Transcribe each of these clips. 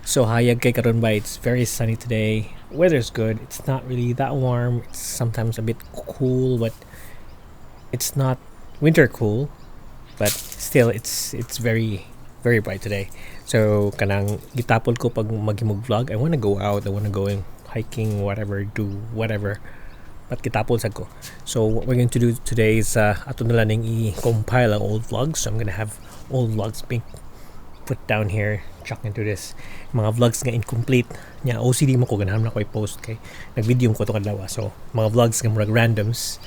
So hayag kay karon ba, it's very sunny today. Weather's good. It's not really that warm. It's sometimes a bit cool, but it's not winter cool. But still, it's very bright today. So kanang gitapol ko pag maghimog vlog. I want to go out. I want to go in hiking, whatever, do whatever. But kitapol sad ko. So what we're going to do today is ato na lang i-compile ang old vlogs. So I'm gonna have old vlogs being put down here, chuck into this mga vlogs nga incomplete nya. OCD mo ko ganahan na ko i-post kay nag-video ko to kadlaw. So mga vlogs nga murag randoms,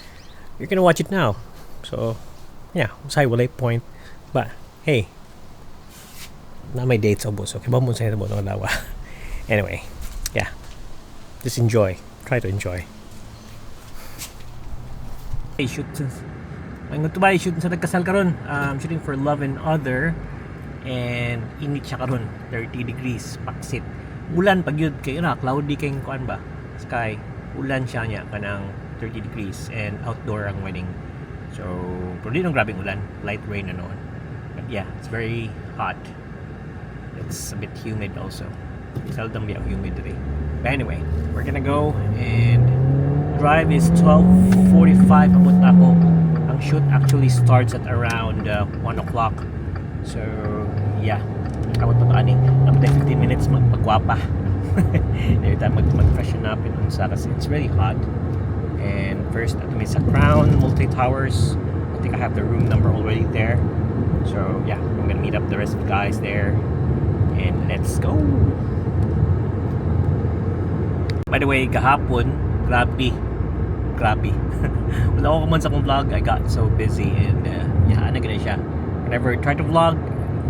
you're gonna watch it now. So yeah, usay walay point ba, hey, na may dates obos, okay ba mo sa mo kadlaw. Anyway, yeah, just enjoy, try to enjoy. Hey, shoot ang to ba shoot sa nagkasal karon. Shooting for Love and Other, and init siya karon, 30 degrees paksit. Ulan pag yun kay ra cloudy kay kuan ba sky, ulan siya niya kanang 30 degrees and outdoor ang wedding. So pero di nang grabing ulan, light rain na noon, but yeah, it's very hot. It's a bit humid also, seldom be humid today. But anyway, we're gonna go, and drive is 12:45 abot na ako. Ang shoot actually starts at around 1 o'clock. So yeah, abot pa to aning dapat 15 minutes magpagwapa. Every time mag-freshen up in unsa kasi it's really hot. And first at may sa Crown Multi Towers, I think I have the room number already there. So yeah, I'm gonna meet up the rest of the guys there, and let's go. By the way, kahapon grabe wala ako man sa akong vlog. I got so busy, and yeah, ano gana siya, whenever I try to vlog,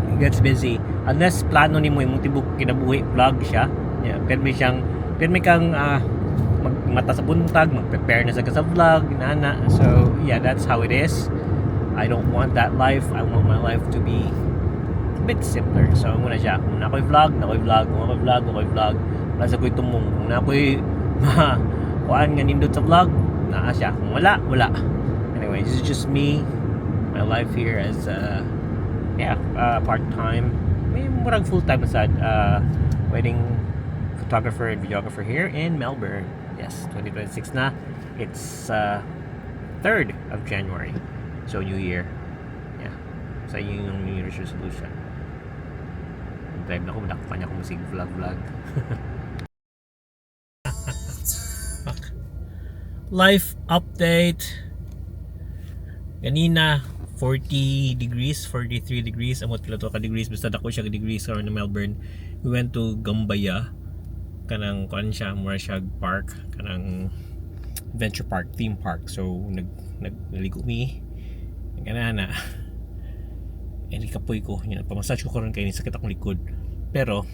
it gets busy. Unless plano ni mo yung tibok kinabuhi vlog siya, yeah, permi kang mata sa buntag, mag-prepare na sa vlog nana. So yeah, that's how it is. I don't want that life. I want my life to be a bit simpler. So muna siya, kung na ako'y vlog, wala sa ko'y tumong. Kung na ako'y kuhaan nga nindot sa vlog, naa siya. Kung wala. Anyway, this is just me, my life here as part-time, may murag full-time na sad wedding photographer and videographer here in Melbourne. Yes, 2026 na. It's 3rd of January. So New Year. Yeah. Sa yung New Year's resolution. Drive na ko, nakapanya ko musig vlog. Life update. Ganina 40 degrees, 43 degrees, amot pila to ka degrees, basta dako siya ka degrees karon na Melbourne. We went to Gambaya, kanang kuan siya, Marshag Park, kanang adventure park, theme park. So nagligo mi ganana, and ikapoy ko yan, pamassage ko karon kay ni sakit akong likod. Pero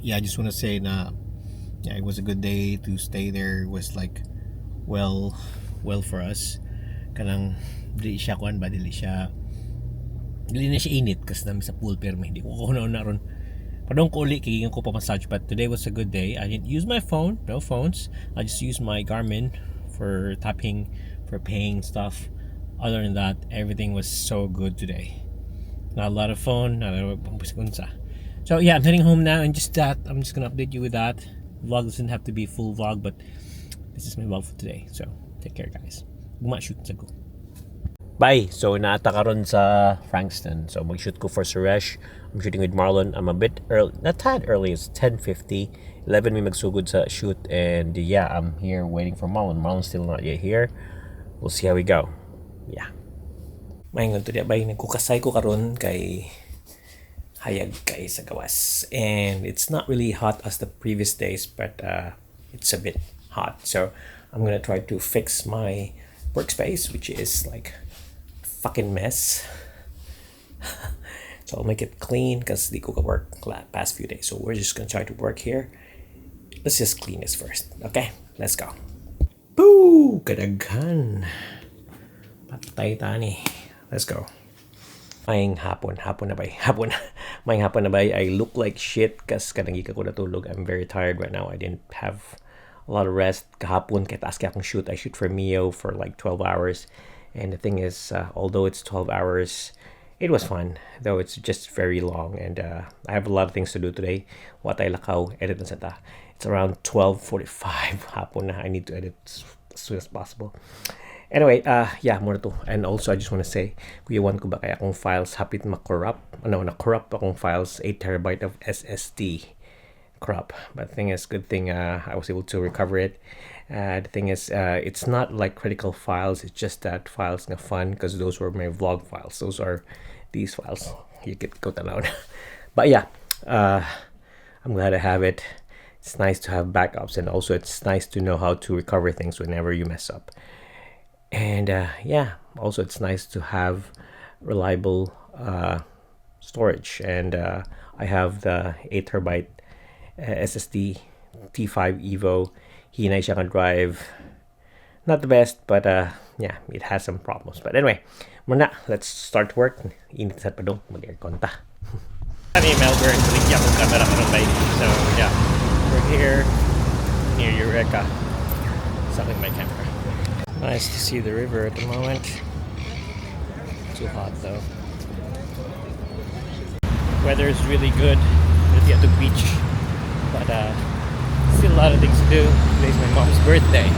yeah, I just want to say na yeah, it was a good day to stay there. It was like well for us. Kanang dili siya kuan ba, dili na siya init kasi namin sa pool, pero hindi ko kuno na ron padong ko uli kay ko pa massage. But today was a good day. I didn't use my phone, no phones. I just used my Garmin for tapping, for paying stuff. Other than that, everything was so good today. Not a lot of phone, not a lot of so yeah, I'm heading home now, and just that I'm just gonna update you with that. Vlog doesn't have to be full vlog, but this is my vlog for today. So take care, guys. Shoot sa go. Bye. So naata karon sa Frankston. So mag-shoot ko for Suresh. I'm shooting with Marlon. I'm a bit early, not tad early. It's 10:50. 11 may magsugod sa shoot, and yeah, I'm here waiting for Marlon. Marlon's still not yet here. We'll see how we go. Yeah. Mayngon to di bay, nagkukasay ko karon kay hayag kay sa gawas, and it's not really hot as the previous days, but it's a bit hot. So I'm gonna try to fix my workspace, which is like fucking mess. So I'll make it clean because di ko work past few days. So we're just gonna try to work here. Let's just clean this first. Okay, let's go. Boo! Kadaghan. Patay tani. Let's go. Maying hapon na bay. Maying hapon na bay. I look like shit kasi kanang ko natulog. I'm very tired right now. I didn't have a lot of rest kahapon kay taas kay akong shoot. I shoot for Mio for like 12 hours. And the thing is, although it's 12 hours, it was fun, though it's just very long, and I have a lot of things to do today. Watay lakaw, edit na sata. It's around 12:45 hapon na. I need to edit as soon as possible. Anyway, yeah, muna to. And also, I just want to say, kuyawan ko ba kaya akong files hapit ma-corrupt? Na-corrupt akong files, 8 terabyte of SSD crop. But the thing is, good thing I was able to recover it. The thing is, it's not like critical files. It's just that files na fun because those were my vlog files. Those are these files. You get go down. But yeah, I'm glad I have it. It's nice to have backups, and also it's nice to know how to recover things whenever you mess up. And yeah, also it's nice to have reliable storage, and I have the 8 terabyte SSD T5 Evo. Hinay siya drive. Not the best, but yeah, it has some problems. But anyway, muna, let's start work. Init sa padong, mag-aircon ta. I'm in Melbourne, baligyan ko camera ko ng bike. So yeah, we're here near Eureka. Sucking my camera. Nice to see the river at the moment. Too hot though. Weather is really good. Let's get to the beach, but still a lot of things to do. Today's my mom's birthday.